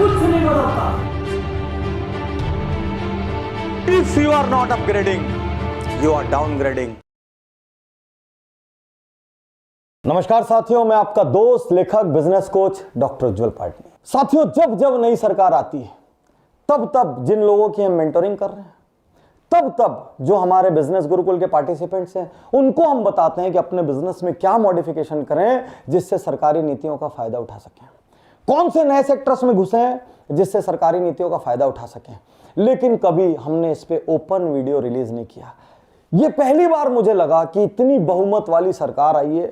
कुछ नहीं बदलता। If you are not upgrading, you are downgrading. नमस्कार साथियों, मैं आपका दोस्त, लेखक, बिजनेस कोच डॉक्टर उज्जवल पाटनी। साथियों, जब जब नई सरकार आती है तब तब जिन लोगों की हम मेंटरिंग कर रहे हैं, तब तब जो हमारे बिजनेस गुरुकुल के पार्टिसिपेंट्स हैं, उनको हम बताते हैं कि अपने बिजनेस में क्या मॉडिफिकेशन करें जिससे सरकारी नीतियों का फायदा उठा सकें, कौन से नए सेक्टर्स में घुसे हैं जिससे सरकारी नीतियों का फायदा उठा सकें। लेकिन कभी हमने इस पे ओपन वीडियो रिलीज नहीं किया। ये पहली बार मुझे लगा कि इतनी बहुमत वाली सरकार आई है,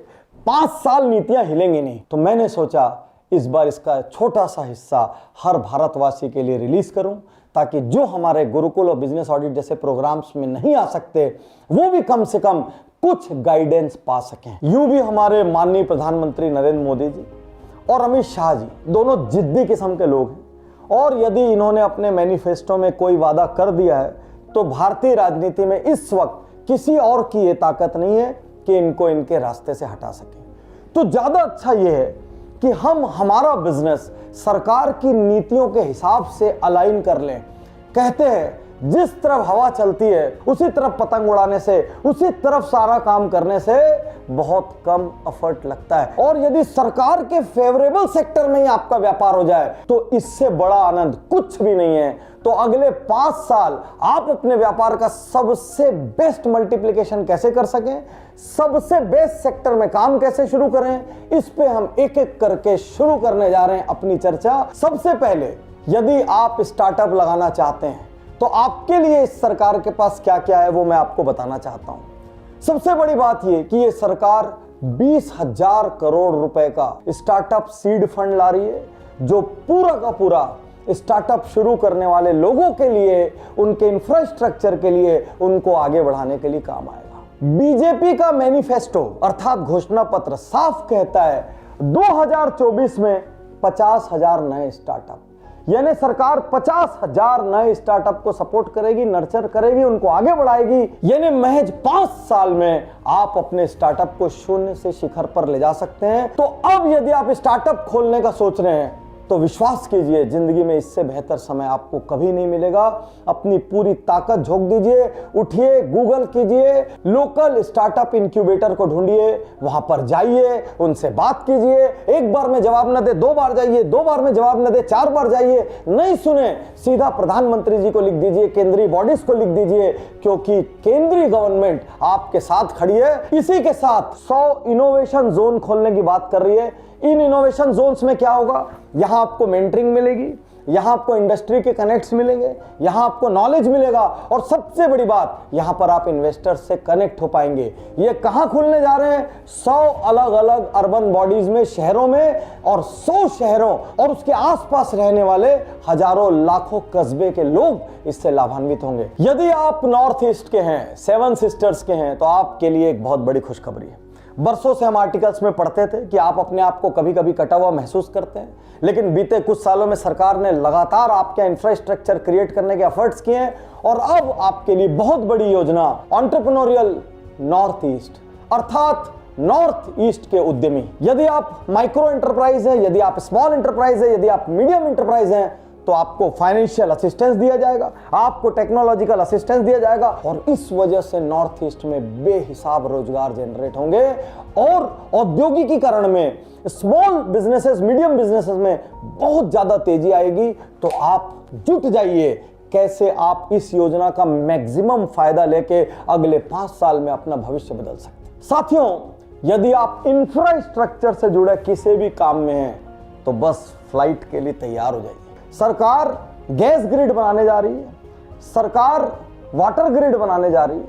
5 साल नीतियां हिलेंगी नहीं, तो मैंने सोचा इस बार इसका छोटा सा हिस्सा हर भारतवासी के लिए रिलीज करूं, ताकि जो हमारे गुरुकुल और बिजनेस ऑडिट जैसे प्रोग्राम्स में नहीं आ सकते वो भी कम से कम कुछ गाइडेंस पा सकें। यूं भी हमारे माननीय प्रधानमंत्री नरेंद्र मोदी जी और अमित शाह जी दोनों जिद्दी किस्म के लोग हैं, और यदि इन्होंने अपने मैनिफेस्टो में कोई वादा कर दिया है तो भारतीय राजनीति में इस वक्त किसी और की ये ताकत नहीं है कि इनको इनके रास्ते से हटा सके। तो ज्यादा अच्छा ये है कि हम हमारा बिजनेस सरकार की नीतियों के हिसाब से अलाइन कर लें। कहते हैं जिस तरफ हवा चलती है उसी तरफ पतंग उड़ाने से, उसी तरफ सारा काम करने से बहुत कम एफर्ट लगता है। और यदि सरकार के फेवरेबल सेक्टर में ही आपका व्यापार हो जाए तो इससे बड़ा आनंद कुछ भी नहीं है। तो अगले 5 साल आप अपने व्यापार का सबसे बेस्ट मल्टीप्लिकेशन कैसे कर सकें, सबसे बेस्ट सेक्टर में काम कैसे शुरू करें, इस पे हम एक एक करके शुरू करने जा रहे हैं अपनी चर्चा। सबसे पहले यदि आप स्टार्टअप लगाना चाहते हैं तो आपके लिए इस सरकार के पास क्या क्या है वो मैं आपको बताना चाहता हूं। सबसे बड़ी बात यह कि ये सरकार 20,000 करोड़ रुपए का स्टार्टअप सीड फंड ला रही है, जो पूरा का पूरा स्टार्टअप शुरू करने वाले लोगों के लिए, उनके इंफ्रास्ट्रक्चर के लिए, उनको आगे बढ़ाने के लिए काम आएगा। बीजेपी का मैनिफेस्टो अर्थात घोषणा पत्र साफ कहता है 2024 में 50,000 नए स्टार्टअप, यानी सरकार 50,000 नए स्टार्टअप को सपोर्ट करेगी, नर्चर करेगी, उनको आगे बढ़ाएगी। यानी महज 5 साल में आप अपने स्टार्टअप को शून्य से शिखर पर ले जा सकते हैं। तो अब यदि आप स्टार्टअप खोलने का सोच रहे हैं तो विश्वास कीजिए, जिंदगी में इससे बेहतर समय आपको कभी नहीं मिलेगा। अपनी पूरी ताकत झोंक दीजिए, उठिए, गूगल कीजिए, लोकल स्टार्टअप इंक्यूबेटर को ढूंढिए, वहां पर जाइए, उनसे बात कीजिए। एक बार में जवाब न दे 2 बार जाइए, 2 बार में जवाब न दे 4 बार जाइए। नहीं सुने सीधा प्रधानमंत्री जी को लिख दीजिए, केंद्रीय बॉडीज को लिख दीजिए, क्योंकि केंद्रीय गवर्नमेंट आपके साथ खड़ी है। इसी के साथ 100 इनोवेशन जोन खोलने की बात कर रही है। इन इनोवेशन जोन्स में क्या होगा, यहां आपको मेंटरिंग मिलेगी, यहां आपको इंडस्ट्री के कनेक्ट्स मिलेंगे, यहां आपको नॉलेज मिलेगा, और सबसे बड़ी बात यहां पर आप इन्वेस्टर्स से कनेक्ट हो पाएंगे। ये कहां खुलने जा रहे हैं, 100 अलग अलग अर्बन बॉडीज में, शहरों में, और 100 शहरों और उसके आसपास रहने वाले हजारों लाखों कस्बे के लोग इससे लाभान्वित होंगे। यदि आप नॉर्थ ईस्ट के हैं, 7 सिस्टर्स के हैं, तो आपके लिए एक बहुत बड़ी खुशखबरी है। बरसों से हम आर्टिकल्स में पढ़ते थे कि आप अपने आप को कभी कभी कटा हुआ महसूस करते हैं, लेकिन बीते कुछ सालों में सरकार ने लगातार आपके इंफ्रास्ट्रक्चर क्रिएट करने के एफर्ट्स किए हैं, और अब आपके लिए बहुत बड़ी योजना एंटरप्रेन्योरियल नॉर्थ ईस्ट अर्थात नॉर्थ ईस्ट के उद्यमी। यदि आप माइक्रो एंटरप्राइज है, यदि आप स्मॉल एंटरप्राइज है, यदि आप मीडियम एंटरप्राइज हैं, तो आपको फाइनेंशियल असिस्टेंस दिया जाएगा, आपको टेक्नोलॉजिकल असिस्टेंस दिया जाएगा, और इस वजह से नॉर्थ ईस्ट में बेहिसाब रोजगार जनरेट होंगे। और औद्योगिकीकरण में स्मॉल बिजनेसेस, मीडियम बिजनेसेस में बहुत ज्यादा तेजी आएगी। तो आप जुट जाइए, कैसे आप इस योजना का मैक्सिमम फायदा लेके अगले 5 साल में अपना भविष्य बदल सकते हैं। साथियों, यदि आप इंफ्रास्ट्रक्चर से जुड़े किसी भी काम में हैं तो बस फ्लाइट के लिए तैयार हो जाइए। सरकार गैस ग्रिड बनाने जा रही है, सरकार वाटर ग्रिड बनाने जा रही है,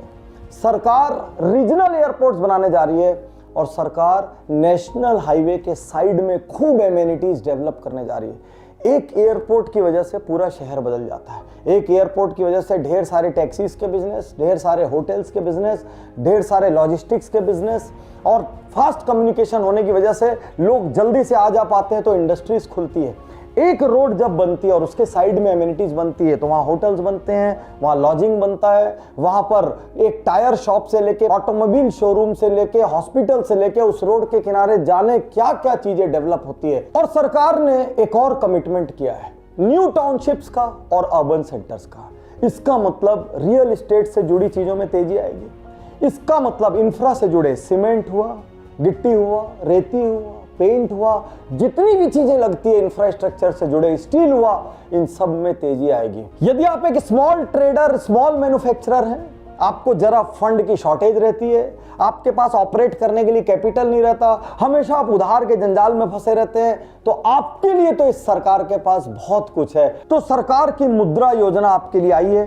सरकार रीजनल एयरपोर्ट्स बनाने जा रही है, और सरकार नेशनल हाईवे के साइड में खूब एमेनिटीज डेवलप करने जा रही है। एक एयरपोर्ट की वजह से पूरा शहर बदल जाता है। एक एयरपोर्ट की वजह से ढेर सारे टैक्सीज के बिजनेस, ढेर सारे होटल्स के बिजनेस, ढेर सारे लॉजिस्टिक्स के बिजनेस, और फास्ट कम्युनिकेशन होने की वजह से लोग जल्दी से आ जा पाते हैं, तो इंडस्ट्रीज खुलती है। एक रोड जब बनती है और उसके साइड में एमिनिटीज बनती है तो वहाँ होटल्स बनते हैं, वहाँ लॉजिंग बनता है, वहाँ पर एक टायर शॉप से लेके ऑटोमोबाइल शोरूम से लेके हॉस्पिटल से लेके उस रोड के किनारे जाने क्या क्या चीजें डेवलप होती है। और सरकार ने एक और कमिटमेंट किया है, न्यू टाउनशिप्स का और अर्बन सेंटर्स का। इसका मतलब रियल एस्टेट से जुड़ी चीजों में तेजी आएगी। इसका मतलब इंफ्रा से जुड़े सीमेंट हुआ, गिट्टी हुआ, रेती हुआ, पेंट हुआ, जितनी भी चीजें लगती है इंफ्रास्ट्रक्चर से जुड़े, स्टील हुआ, इन सब में तेजी आएगी। यदि आप एक स्मॉल ट्रेडर, स्मॉल मैन्युफैक्चरर हैं, आपको जरा फंड की शॉर्टेज रहती है, आपके पास ऑपरेट करने के लिए कैपिटल नहीं रहता, हमेशा आप उधार के जंजाल में फंसे रहते हैं, तो आपके लिए तो इस सरकार के पास बहुत कुछ है। तो सरकार की मुद्रा योजना आपके लिए आई है।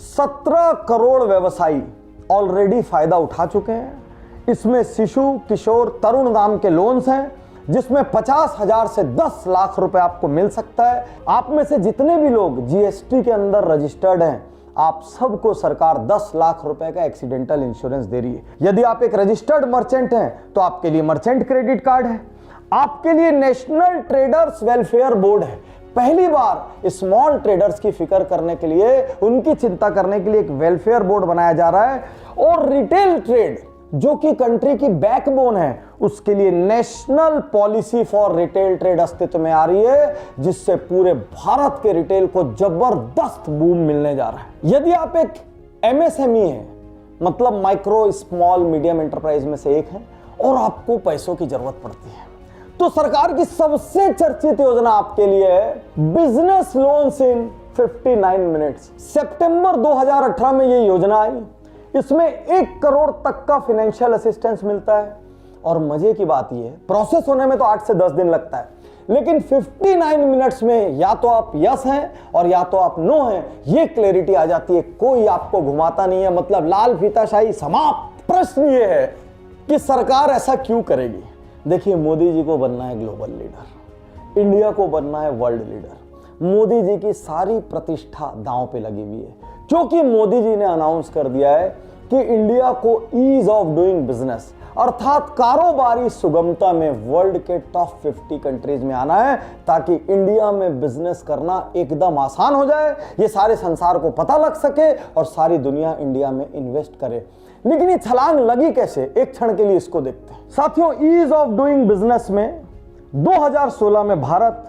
17 करोड़ व्यवसायी ऑलरेडी फायदा उठा चुके हैं। इसमें शिशु, किशोर, तरुण नाम के लोन्स हैं, जिसमें 50,000 से 10 लाख रुपए आपको मिल सकता है। आप में से जितने भी लोग जीएसटी के अंदर रजिस्टर्ड हैं, आप सबको सरकार 10 लाख रुपए का एक्सीडेंटल इंश्योरेंस दे रही है। यदि आप एक रजिस्टर्ड मर्चेंट हैं तो आपके लिए मर्चेंट क्रेडिट कार्ड है। आपके लिए नेशनल ट्रेडर्स वेलफेयर बोर्ड है। पहली बार स्मॉल ट्रेडर्स की फिक्र करने के लिए, उनकी चिंता करने के लिए एक वेलफेयर बोर्ड बनाया जा रहा है। और रिटेल ट्रेड जो कि कंट्री की बैकबोन है, उसके लिए national policy for retail trade अस्तित्व में आ रही है, जिससे पूरे भारत के रिटेल को जबरदस्त बूम मिलने जा रहा है। यदि आप एक एमएसएमई हैं, मतलब माइक्रो स्मॉल मीडियम एंटरप्राइज में से एक हैं, और आपको पैसों की जरूरत पड़ती है, तो सरकार की सबसे चर्चित योजना आपके लिए है बिजनेस लोन्स इन 59 मिनट्स। सितंबर 2018 में ये योजना आई। इसमें 1 करोड़ तक का फाइनेंशियल असिस्टेंस मिलता है। और मजे की बात यह है, प्रोसेस होने में तो 8 से 10 दिन लगता है, लेकिन 59 मिनट्स में या तो आप यस हैं और या तो आप नो हैं, ये क्लैरिटी आ जाती है। कोई आपको घुमाता नहीं है, मतलब लाल फीताशाही समाप्त। प्रश्न ये है कि सरकार ऐसा क्यों करेगी? देखिए, मोदी जी को बनना है ग्लोबल लीडर, इंडिया को बनना है वर्ल्ड लीडर। मोदी जी की सारी प्रतिष्ठा दांव पे लगी हुई है, क्योंकि मोदी जी ने अनाउंस कर दिया है कि इंडिया को ईज ऑफ डूइंग बिजनेस, अर्थात कारोबारी सुगमता में वर्ल्ड के टॉप 50 कंट्रीज में आना है, ताकि इंडिया में बिजनेस करना एकदम आसान हो जाए, ये सारे संसार को पता लग सके और सारी दुनिया इंडिया में इन्वेस्ट करे। लेकिन ये छलांग लगी कैसे? एक क्षण के लिए इसको देखते हैं। साथियों, ईज ऑफ डूइंग बिजनेस में 2016 में भारत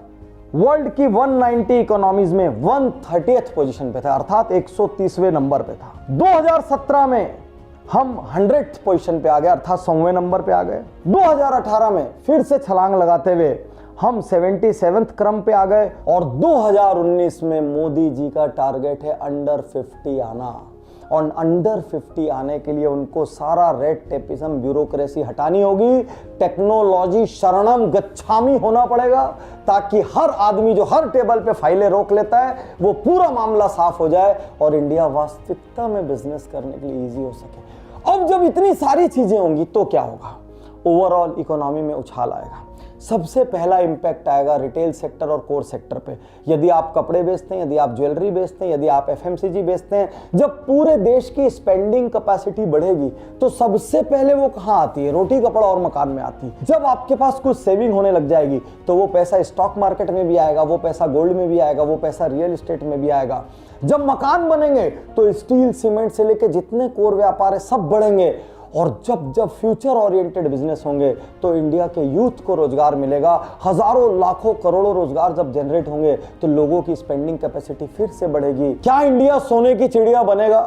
वर्ल्ड की 190 इकोनॉमीज में 130th पोजीशन पे था, अर्थात 130वें नंबर पे था। 2017 में हम 100th पोजीशन पे आ गए, अर्थात 100वें नंबर पे आ गए। 2018 में फिर से छलांग लगाते हुए हम 77th क्रम पे आ गए। और 2019 में मोदी जी का टारगेट है अंडर 50 आना। और अंडर 50 आने के लिए उनको सारा रेड टेपिज्म, ब्यूरोक्रेसी हटानी होगी, टेक्नोलॉजी शरणम गच्छामी होना पड़ेगा, ताकि हर आदमी जो हर टेबल पे फाइलें रोक लेता है, वो पूरा मामला साफ हो जाए और इंडिया वास्तविकता में बिजनेस करने के लिए इजी हो सके। अब जब इतनी सारी चीजें होंगी तो क्या होगा? ओवरऑल इकोनॉमी में उछाल आएगा। सबसे पहला इंपैक्ट आएगा रिटेल सेक्टर और कोर सेक्टर पे। यदि आप कपड़े बेचते हैं, यदि आप ज्वेलरी बेचते हैं, यदि आप एफएमसीजी बेचते हैं, जब पूरे देश की स्पेंडिंग कैपेसिटी बढ़ेगी तो सबसे पहले वो कहाँ आती है? रोटी, कपड़ा और मकान में आती है। जब आपके पास कुछ सेविंग होने लग जाएगी तो वो पैसा स्टॉक मार्केट में भी आएगा, वो पैसा गोल्ड में भी आएगा, वो पैसा रियल एस्टेट में भी आएगा। जब मकान बनेंगे तो स्टील, सीमेंट से लेकर जितने कोर व्यापार है सब बढ़ेंगे। और जब जब फ्यूचर ओरिएंटेड बिजनेस होंगे तो इंडिया के यूथ को रोजगार मिलेगा। हजारों, लाखों, करोड़ों रोजगार जब जनरेट होंगे तो लोगों की स्पेंडिंग कैपेसिटी फिर से बढ़ेगी। क्या इंडिया सोने की चिड़िया बनेगा?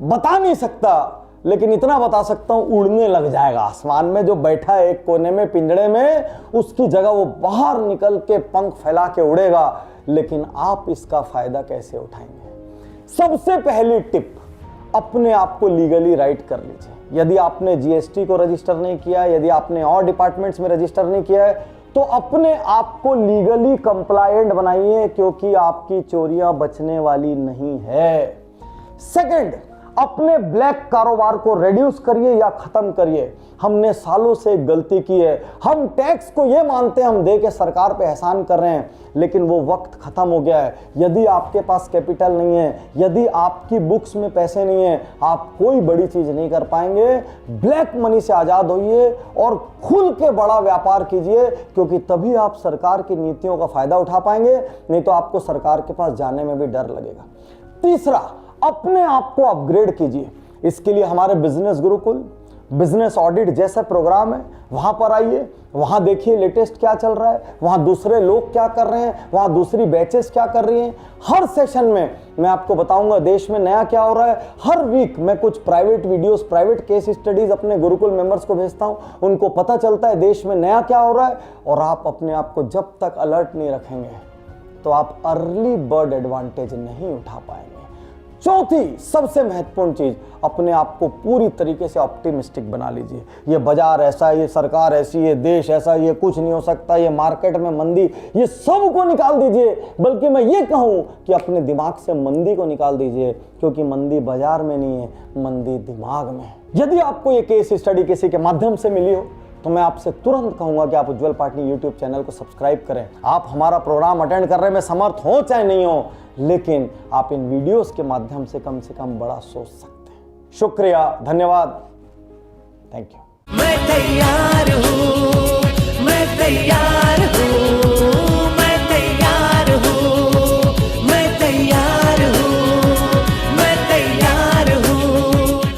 बता नहीं सकता, लेकिन इतना बता सकता हूं, उड़ने लग जाएगा आसमान में। जो बैठा है एक कोने में पिंजड़े में, उसकी जगह वो बाहर निकल के पंख फैला के उड़ेगा। लेकिन आप इसका फायदा कैसे उठाएंगे? सबसे पहली टिप, अपने आप को लीगली राइट कर लीजिए। यदि आपने जीएसटी को रजिस्टर नहीं किया, यदि आपने और डिपार्टमेंट्स में रजिस्टर नहीं किया है, तो अपने आप को लीगली कंप्लायंट बनाइए, क्योंकि आपकी चोरियां बचने वाली नहीं है। सेकंड, अपने ब्लैक कारोबार को रिड्यूस करिए या खत्म करिए। हमने सालों से एक गलती की है, हम टैक्स को ये मानते हैं हम दे के सरकार पे एहसान कर रहे हैं, लेकिन वो वक्त खत्म हो गया है। यदि आपके पास कैपिटल नहीं है, यदि आपकी बुक्स में पैसे नहीं है, आप कोई बड़ी चीज नहीं कर पाएंगे। ब्लैक मनी से आजाद होइए और खुल के बड़ा व्यापार कीजिए, क्योंकि तभी आप सरकार की नीतियों का फायदा उठा पाएंगे, नहीं तो आपको सरकार के पास जाने में भी डर लगेगा। तीसरा, अपने आप को अपग्रेड कीजिए। इसके लिए हमारे बिजनेस गुरुकुल, बिजनेस ऑडिट जैसा प्रोग्राम है, वहां पर आइए, वहां देखिए लेटेस्ट क्या चल रहा है, वहां दूसरे लोग क्या कर रहे हैं, वहां दूसरी बैचेस क्या कर रही हैं। हर सेशन में मैं आपको बताऊंगा देश में नया क्या हो रहा है। हर वीक मैं कुछ private videos, private case studies अपने गुरुकुल मेंबर्स को भेजता हूं, उनको पता चलता है देश में नया क्या हो रहा है। और आप अपने आप को जब तक अलर्ट नहीं रखेंगे तो आप अर्ली बर्ड एडवांटेज नहीं उठा पाएंगे। चौथी सबसे महत्वपूर्ण चीज, अपने आप को पूरी तरीके से ऑप्टिमिस्टिक बना लीजिए। ये बाजार ऐसा है, ये सरकार ऐसी, ये देश ऐसा, ये कुछ नहीं हो सकता, ये मार्केट में मंदी, ये सब को निकाल दीजिए। बल्कि मैं ये कहूं कि अपने दिमाग से मंदी को निकाल दीजिए, क्योंकि मंदी बाजार में नहीं है, मंदी दिमाग में है। यदि आपको ये केस स्टडी किसी के माध्यम से मिली हो तो मैं आपसे तुरंत कहूंगा कि आप उज्जवल पाटनी यूट्यूब चैनल को सब्सक्राइब करें। आप हमारा प्रोग्राम अटेंड करने में समर्थ हो चाहे नहीं हो, लेकिन आप इन वीडियोस के माध्यम से कम बड़ा सोच सकते हैं। शुक्रिया, धन्यवाद, थैंक यू। मैं तैयार हूं, मैं तैयार